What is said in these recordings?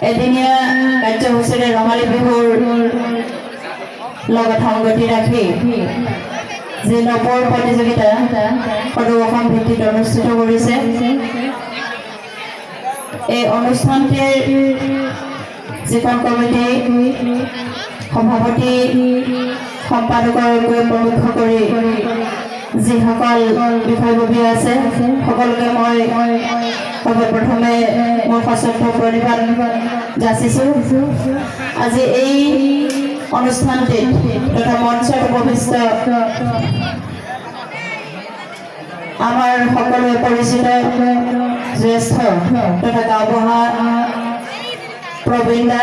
এদিনীয়া কাৰ্যসূচীৰে ৰঙালী বিহুৰ লগত সংগতি ৰাখি যি নৱৰ প্ৰতিযোগিতা সদৌ অসম ভিত্তিত অনুষ্ঠিত কৰিছে। এই অনুষ্ঠানটিৰ যিখন কমিটি সভাপতি সম্পাদকৰকৈ প্ৰমুখ কৰি যিসকল বিষয়ববী আছে সকলোকে মই সৰ্বপ্ৰথমে মোৰ সশ্ৰদ্ধ প্ৰণিপাত যাচিছোঁ। আজি এই অনুষ্ঠানটিত তথা মঞ্চত উপবিষ্ট আমাৰ সকলোৱে পৰিচিত জ্যেষ্ঠ তথা গাঁওবুঢ়া প্ৰবীণ দা,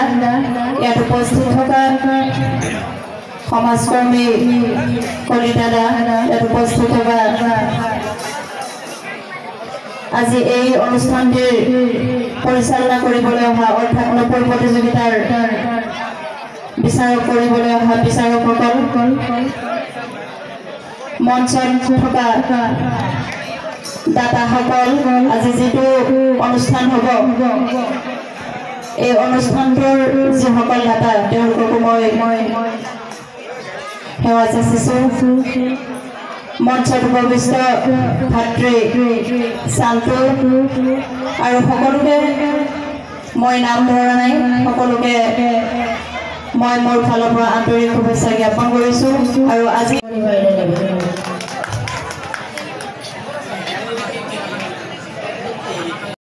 ইয়াত উপস্থিত থকা সমাজকৰ্মী কলিতা দা, ইয়াত উপস্থিত থকা আজি এই অনুষ্ঠানটিৰ পৰিচালনা কৰিবলৈ অহা অৰ্থাৎ নৱৰ প্ৰতিযোগিতাৰ বিচাৰক কৰিবলৈ অহা বিচাৰকসকল, মঞ্চত থকা দাতাসকল, আজি যিটো অনুষ্ঠান হ'ব এই অনুষ্ঠানটোৰ যিসকল দাতা তেওঁলোককো মই সেৱা যাচিছোঁ। মঞ্চত উপবিষ্ট ভাতৃ শান্তু আৰু সকলোকে মই নাম ধৰা নাই, সকলোকে মই মোৰ ফালৰ পৰা আন্তৰিক শুভেচ্ছা জ্ঞাপন কৰিছোঁ। আৰু আজি